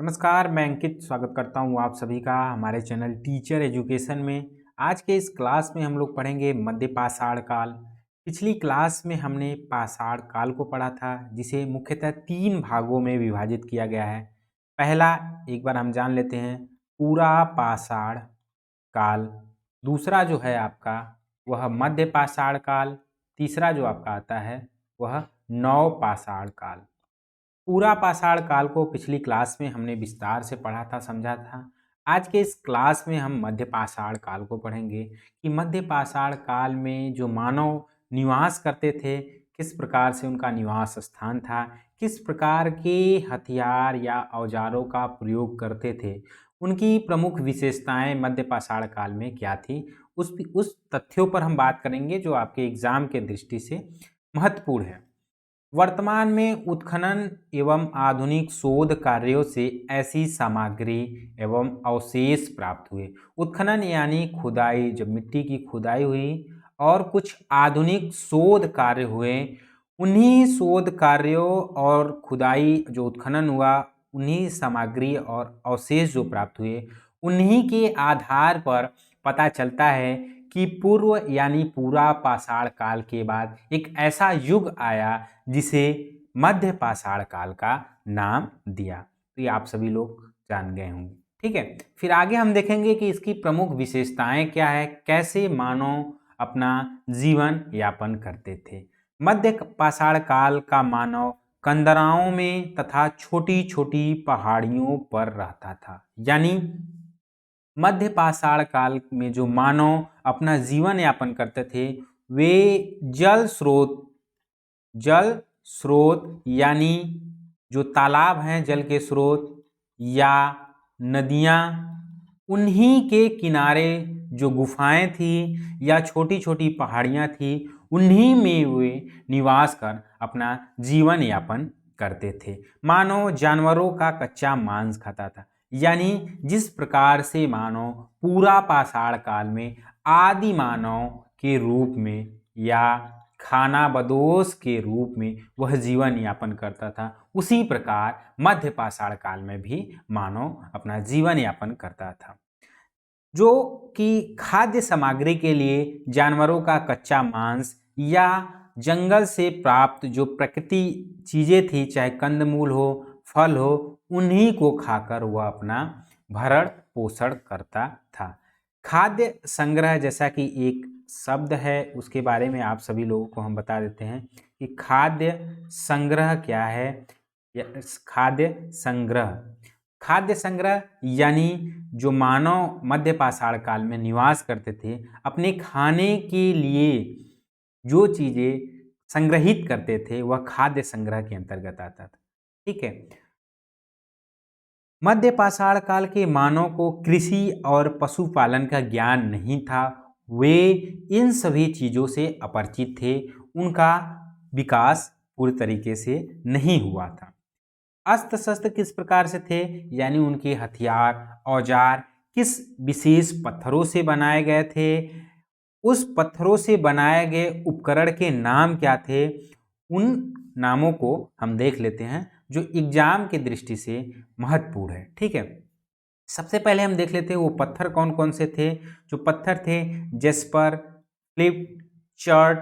नमस्कार, मैं अंकित स्वागत करता हूँ आप सभी का हमारे चैनल टीचर एजुकेशन में। आज के इस क्लास में हम लोग पढ़ेंगे मध्य पाषाण काल। पिछली क्लास में हमने पाषाण काल को पढ़ा था, जिसे मुख्यतः 3 भागों में विभाजित किया गया है। पहला एक बार हम जान लेते हैं, पूरा पाषाण काल। दूसरा जो है आपका वह मध्य पाषाण काल। तीसरा जो आपका आता है वह नव पाषाण काल। पूरा पाषाण काल को पिछली क्लास में हमने विस्तार से पढ़ा था, समझा था। आज के इस क्लास में हम मध्य पाषाण काल को पढ़ेंगे कि मध्य पाषाण काल में जो मानव निवास करते थे, किस प्रकार से उनका निवास स्थान था, किस प्रकार के हथियार या औजारों का प्रयोग करते थे, उनकी प्रमुख विशेषताएं मध्य पाषाण काल में क्या थी, उस तथ्यों पर हम बात करेंगे जो आपके एग्जाम के दृष्टि से महत्वपूर्ण है। वर्तमान में उत्खनन एवं आधुनिक शोध कार्यों से ऐसी सामग्री एवं अवशेष प्राप्त हुए। उत्खनन यानी खुदाई, जब मिट्टी की खुदाई हुई और कुछ आधुनिक शोध कार्य हुए, उन्हीं शोध कार्यों और खुदाई जो उत्खनन हुआ, उन्हीं सामग्री और अवशेष जो प्राप्त हुए, उन्हीं के आधार पर पता चलता है कि पूर्व यानी पूरा पाषाण काल के बाद एक ऐसा युग आया जिसे मध्य पाषाण काल का नाम दिया। तो ये आप सभी लोग जान गए होंगे, ठीक है। फिर आगे हम देखेंगे कि इसकी प्रमुख विशेषताएं क्या है, कैसे मानव अपना जीवन यापन करते थे। मध्य पाषाण काल का मानव कंदराओं में तथा छोटी छोटी पहाड़ियों पर रहता था। यानी मध्य पाषाण काल में जो मानव अपना जीवन यापन करते थे, वे जल स्रोत यानी जो तालाब हैं, जल के स्रोत या नदियाँ, उन्हीं के किनारे जो गुफाएं थी या छोटी छोटी पहाड़ियाँ थी, उन्हीं में वे निवास कर अपना जीवन यापन करते थे। मानव जानवरों का कच्चा मांस खाता था। यानी जिस प्रकार से मानव पूरा पाषाण काल में आदि मानव के रूप में या खाना बदोश के रूप में वह जीवन यापन करता था, उसी प्रकार मध्य पाषाण काल में भी मानव अपना जीवन यापन करता था। जो कि खाद्य सामग्री के लिए जानवरों का कच्चा मांस या जंगल से प्राप्त जो प्रकृति चीज़ें थी, चाहे कंदमूल हो, फल हो, उन्हीं को खाकर वह अपना भरण पोषण करता था। खाद्य संग्रह जैसा कि एक शब्द है, उसके बारे में आप सभी लोगों को हम बता देते हैं कि खाद्य संग्रह क्या है। खाद्य संग्रह यानी जो मानव मध्य पाषाण काल में निवास करते थे, अपने खाने के लिए जो चीजें संग्रहित करते थे, वह खाद्य संग्रह के अंतर्गत आता था, ठीक है। मध्य पाषाण काल के मानव को कृषि और पशुपालन का ज्ञान नहीं था। वे इन सभी चीज़ों से अपरिचित थे। उनका विकास पूरी तरीके से नहीं हुआ था। अस्त्र शस्त्र किस प्रकार से थे, यानी उनके हथियार औजार किस विशेष पत्थरों से बनाए गए थे, उस पत्थरों से बनाए गए उपकरण के नाम क्या थे, उन नामों को हम देख लेते हैं जो एग्जाम की दृष्टि से महत्वपूर्ण है, ठीक है। सबसे पहले हम देख लेते हैं वो पत्थर कौन कौन से थे। जो पत्थर थे, जेस्पर, फ्लिप, चर्ट,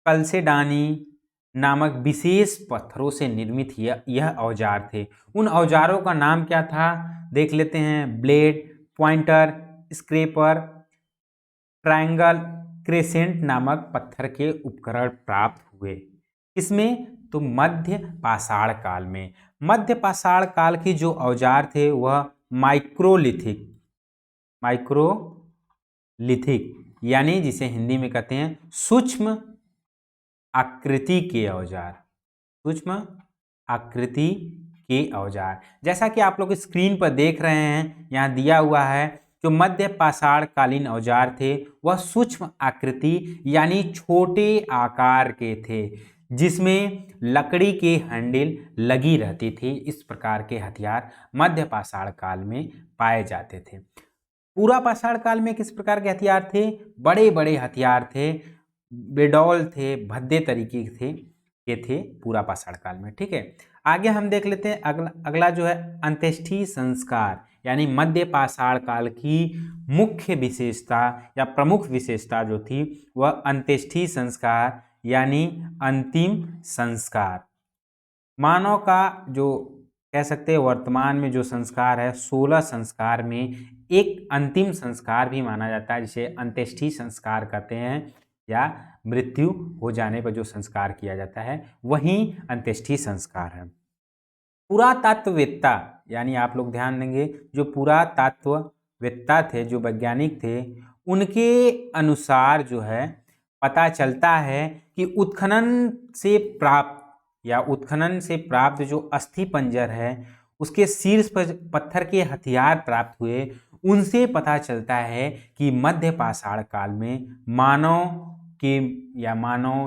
कलसेडानी नामक विशेष पत्थरों से निर्मित यह औजार थे। उन औजारों का नाम क्या था, देख लेते हैं। Blade, pointer, scraper, triangle, crescent नामक पत्थर के उपकरण प्राप्त हुए। इसमें तो मध्य पाषाण काल में। मध्य पाषाण काल के जो औजार थे वह माइक्रोलिथिक यानी जिसे हिंदी में कहते हैं सूक्ष्म आकृति के औजार। सूक्ष्म आकृति के औजार, जैसा कि आप लोग स्क्रीन पर देख रहे हैं, यहाँ दिया हुआ है। जो मध्य पाषाण कालीन औजार थे वह सूक्ष्म आकृति यानी छोटे आकार के थे, जिसमें लकड़ी के हैंडल लगी रहती थी। इस प्रकार के हथियार मध्य पाषाण काल में पाए जाते थे। पूरा पाषाण काल में किस प्रकार के हथियार थे, बड़े बड़े हथियार थे, बेडौल थे, भद्दे तरीके के थे। के थे पूरा पाषाण काल में। ठीक है, आगे हम देख लेते हैं अगला जो है अंत्येष्टि संस्कार, यानी मध्य पाषाण काल की मुख्य विशेषता या प्रमुख विशेषता जो थी वह अंत्येष्टि संस्कार यानी अंतिम संस्कार। मानव का जो कह सकते हैं वर्तमान में जो संस्कार है 16 संस्कार में एक अंतिम संस्कार भी माना जाता है, जिसे अंत्येष्टि संस्कार कहते हैं, या मृत्यु हो जाने पर जो संस्कार किया जाता है वही अंत्येष्टि संस्कार है। पुरातत्ववेत्ता, यानी आप लोग ध्यान देंगे, जो पुरातत्ववेत्ता थे, जो वैज्ञानिक थे, उनके अनुसार जो है पता चलता है कि उत्खनन से प्राप्त जो अस्थि पंजर है उसके शीर्ष पर पत्थर के हथियार प्राप्त हुए, उनसे पता चलता है कि मध्य पाषाण काल में मानव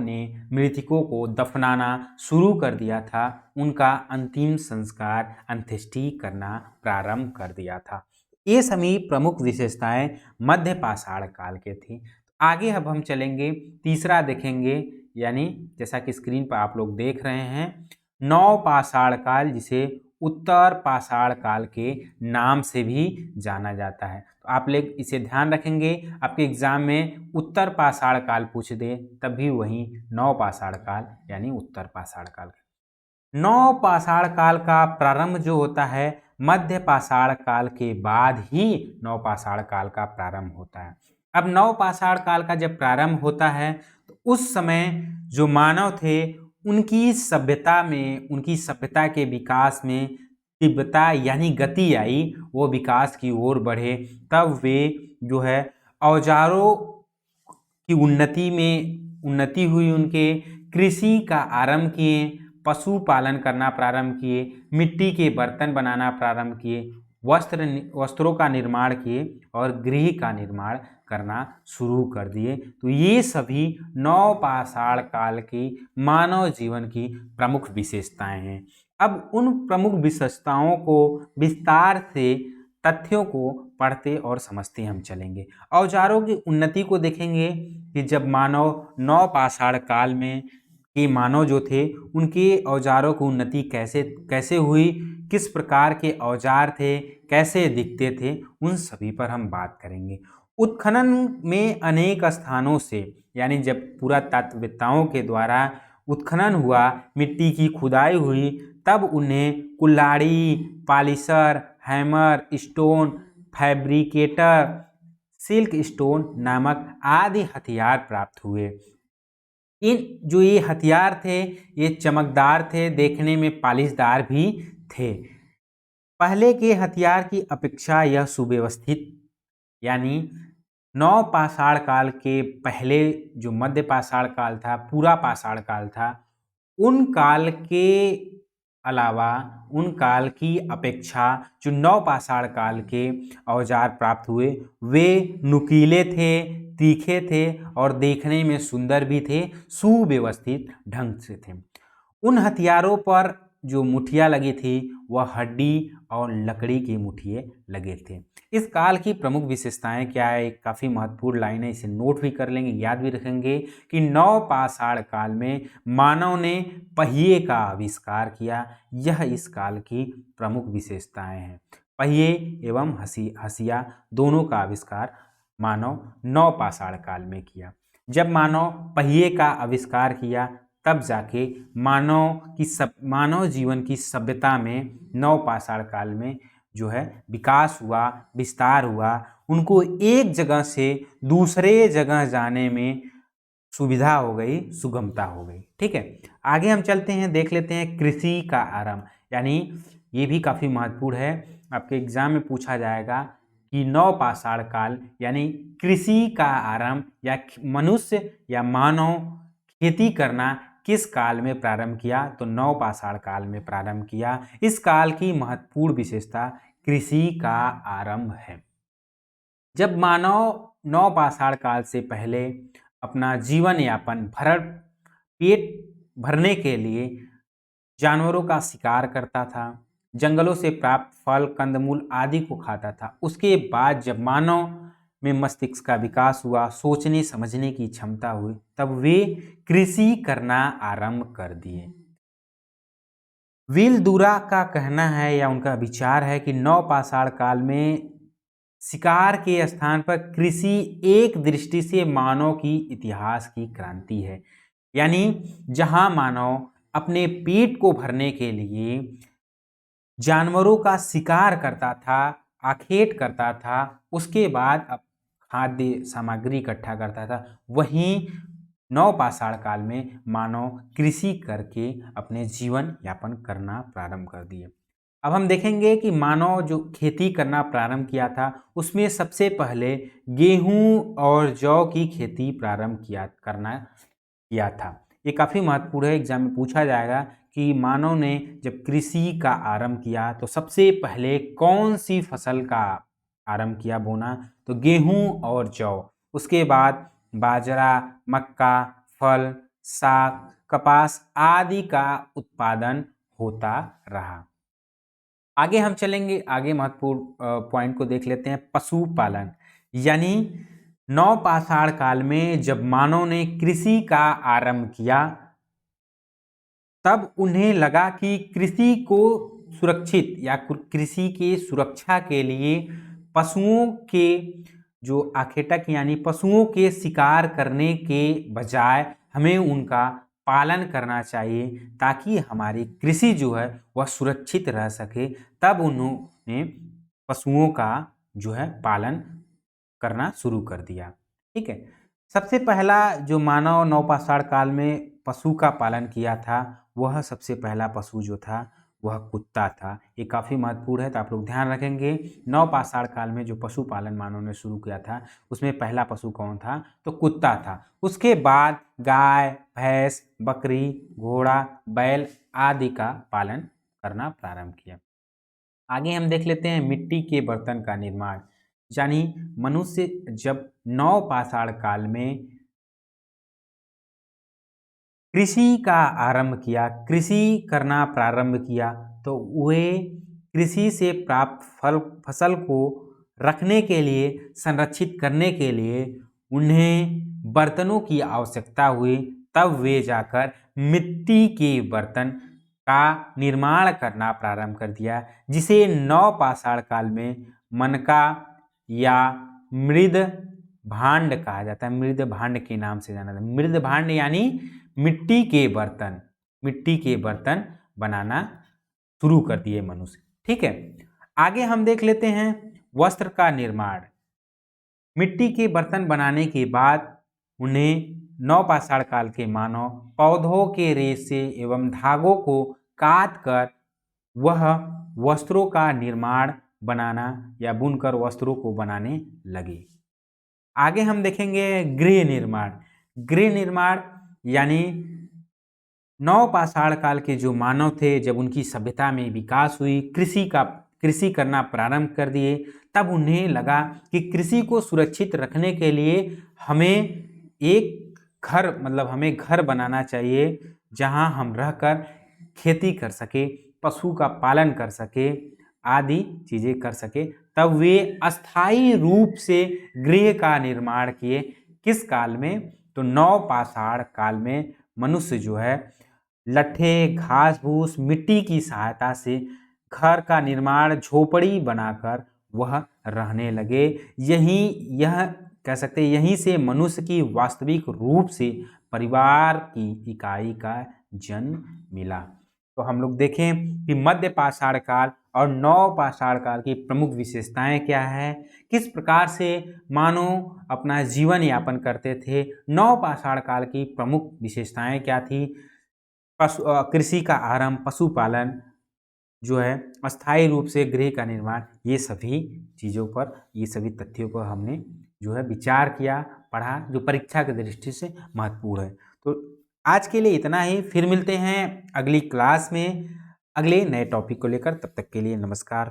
ने मृतकों को दफनाना शुरू कर दिया था, उनका अंतिम संस्कार अंत्येष्टि करना प्रारंभ कर दिया था। ये सभी प्रमुख विशेषताएं मध्य पाषाण काल के थी। आगे अब हम चलेंगे, तीसरा देखेंगे, यानी जैसा कि स्क्रीन पर आप लोग देख रहे हैं नव पाषाण काल, जिसे उत्तर पाषाण काल के नाम से भी जाना जाता है। तो आप लोग इसे ध्यान रखेंगे, आपके एग्जाम में उत्तर पाषाण काल पूछ दे तब भी वही नव पाषाण काल यानी उत्तर पाषाण काल। नव पाषाण काल का प्रारंभ जो होता है मध्य पाषाण काल के बाद ही नव पाषाण काल का प्रारंभ होता है। अब नव पाषाण काल का जब प्रारंभ होता है तो उस समय जो मानव थे उनकी सभ्यता के विकास में तीव्रता यानी गति आई, वो विकास की ओर बढ़े। तब वे जो है औजारों की उन्नति हुई, उनके कृषि का आरंभ किए, पशुपालन करना प्रारंभ किए, मिट्टी के बर्तन बनाना प्रारंभ किए, वस्त्रों का निर्माण किए और गृह का निर्माण करना शुरू कर दिए। तो ये सभी नव पाषाण काल की मानव जीवन की प्रमुख विशेषताएं हैं। अब उन प्रमुख विशेषताओं को विस्तार से तथ्यों को पढ़ते और समझते हम चलेंगे। औजारों की उन्नति को देखेंगे कि जब मानव नव पाषाण काल में कि मानव जो थे उनके औजारों की उन्नति कैसे हुई, किस प्रकार के औजार थे, कैसे दिखते थे, उन सभी पर हम बात करेंगे। उत्खनन में अनेक स्थानों से, यानी जब पुरातत्ववेत्ताओं के द्वारा उत्खनन हुआ, मिट्टी की खुदाई हुई, तब उन्हें कुल्हाड़ी, polisher, hammer, stone fabricator, silk stone नामक आदि हथियार प्राप्त हुए। ये हथियार थे ये चमकदार थे, देखने में पालिशदार भी थे। पहले के हथियार की अपेक्षा यह सुव्यवस्थित, यानी नव पाषाण काल के पहले जो मध्य पाषाण काल था, पूरा पाषाण काल था, उन काल के अलावा उन काल की अपेक्षा जो नव पाषाण काल के औजार प्राप्त हुए वे नुकीले थे, तीखे थे और देखने में सुंदर भी थे, सुव्यवस्थित ढंग से थे। उन हथियारों पर जो मुठियाँ लगी थी वह हड्डी और लकड़ी की मुठिए लगे थे। इस काल की प्रमुख विशेषताएं क्या है, काफ़ी महत्वपूर्ण लाइन है, इसे नोट भी कर लेंगे, याद भी रखेंगे कि नव पाषाण काल में मानव ने पहिए का आविष्कार किया। यह इस काल की प्रमुख विशेषताएं हैं। पहिए एवं हंसिया दोनों का आविष्कार मानव नव पाषाण काल में किया। जब मानव पहिए का आविष्कार किया तब जाके मानव जीवन की सभ्यता में नव पाषाण काल में जो है विकास हुआ, विस्तार हुआ, उनको एक जगह से दूसरे जगह जाने में सुविधा हो गई, सुगमता हो गई। ठीक है, आगे हम चलते हैं, देख लेते हैं कृषि का आरंभ, यानी ये भी काफ़ी महत्वपूर्ण है, आपके एग्जाम में पूछा जाएगा कि नव पाषाण काल यानी कृषि का आरंभ या मनुष्य या मानव खेती करना किस काल में प्रारंभ किया, तो नव पाषाण काल में प्रारंभ किया। इस काल की महत्वपूर्ण विशेषता कृषि का आरंभ है। जब मानव नव पाषाण काल से पहले अपना जीवन यापन पेट भरने के लिए जानवरों का शिकार करता था, जंगलों से प्राप्त फल कंदमूल आदि को खाता था। उसके बाद जब मानव में मस्तिष्क का विकास हुआ, सोचने समझने की क्षमता हुई, तब वे कृषि करना आरंभ कर दिए। विल दुरा का कहना है या उनका विचार है कि नवपाषाण काल में शिकार के स्थान पर कृषि एक दृष्टि से मानव की इतिहास की क्रांति है। यानी जहां मानव अपने पेट को भरने के लिए जानवरों का शिकार करता था, आखेट करता था, उसके बाद खाद्य सामग्री इकट्ठा करता था, वहीं नवपाषाण काल में मानव कृषि करके अपने जीवन यापन करना प्रारंभ कर दिए। अब हम देखेंगे कि मानव जो खेती करना प्रारंभ किया था उसमें सबसे पहले गेहूं और जौ की खेती प्रारंभ किया था। ये काफ़ी महत्वपूर्ण है, एग्जाम में पूछा जाएगा कि मानव ने जब कृषि का आरंभ किया तो सबसे पहले कौन सी फसल का आरंभ किया बोना, तो गेहूं और जौ। उसके बाद बाजरा, मक्का, फल, साग, कपास आदि का उत्पादन होता रहा। आगे हम चलेंगे, आगे महत्वपूर्ण पॉइंट को देख लेते हैं, पशुपालन। यानी नवपाषाण काल में जब मानव ने कृषि का आरंभ किया तब उन्हें लगा कि कृषि को सुरक्षित या कृषि के सुरक्षा के लिए पशुओं के जो आखेटक यानी पशुओं के शिकार करने के बजाय हमें उनका पालन करना चाहिए ताकि हमारी कृषि जो है वह सुरक्षित रह सके। तब उन्होंने पशुओं का जो है पालन करना शुरू कर दिया। ठीक है, सबसे पहला जो मानव नवपाषाण काल में पशु का पालन किया था वह सबसे पहला पशु जो था वह कुत्ता था। ये काफ़ी महत्वपूर्ण है, तो आप लोग ध्यान रखेंगे। नवपाषाण काल में जो पशुपालन मानव ने शुरू किया था उसमें पहला पशु कौन था, तो कुत्ता था। उसके बाद गाय, भैंस, बकरी, घोड़ा, बैल आदि का पालन करना प्रारंभ किया। आगे हम देख लेते हैं मिट्टी के बर्तन का निर्माण। यानी मनुष्य जब नवपाषाण काल में कृषि का आरंभ किया, कृषि करना प्रारंभ किया, तो वे कृषि से प्राप्त फसल को रखने के लिए, संरक्षित करने के लिए उन्हें बर्तनों की आवश्यकता हुई। तब वे जाकर मिट्टी के बर्तन का निर्माण करना प्रारंभ कर दिया, जिसे नवपाषाण काल में मनका या मृद भांड कहा जाता है। मृद भांड के नाम से जाना जाता है। मृद भांड यानी मिट्टी के बर्तन बनाना शुरू कर दिए मनुष्य। ठीक है, आगे हम देख लेते हैं वस्त्र का निर्माण। मिट्टी के बर्तन बनाने के बाद उन्हें नवपाषाण काल के मानव पौधों के रेशे एवं धागों को काट कर वह वस्त्रों का निर्माण बनाना या बुनकर वस्त्रों को बनाने लगे। आगे हम देखेंगे गृह निर्माण। गृह निर्माण यानी नवपाषाण काल के जो मानव थे जब उनकी सभ्यता में विकास हुई, कृषि करना प्रारंभ कर दिए, तब उन्हें लगा कि कृषि को सुरक्षित रखने के लिए हमें एक हमें घर बनाना चाहिए जहां हम रहकर खेती कर सके, पशु का पालन कर सके, आदि चीज़ें कर सके। तब वे अस्थायी रूप से गृह का निर्माण किए। किस काल में, तो नवपाषाण काल में मनुष्य जो है लट्ठे, घास फूस, मिट्टी की सहायता से घर का निर्माण, झोपड़ी बनाकर वह रहने लगे। यह कह सकते हैं यहीं से मनुष्य की वास्तविक रूप से परिवार की इकाई का जन्म मिला। तो हम लोग देखें कि मध्य पाषाण काल और नवपाषाण काल की प्रमुख विशेषताएं क्या है, किस प्रकार से मानव अपना जीवन यापन करते थे, नवपाषाण काल की प्रमुख विशेषताएं क्या थी, कृषि का आरंभ, पशुपालन जो है, अस्थायी रूप से गृह का निर्माण, ये सभी चीज़ों पर, ये सभी तथ्यों पर हमने जो है विचार किया, पढ़ा, जो परीक्षा की दृष्टि से महत्वपूर्ण है। तो आज के लिए इतना ही, फिर मिलते हैं अगली क्लास में अगले नए टॉपिक को लेकर। तब तक के लिए नमस्कार।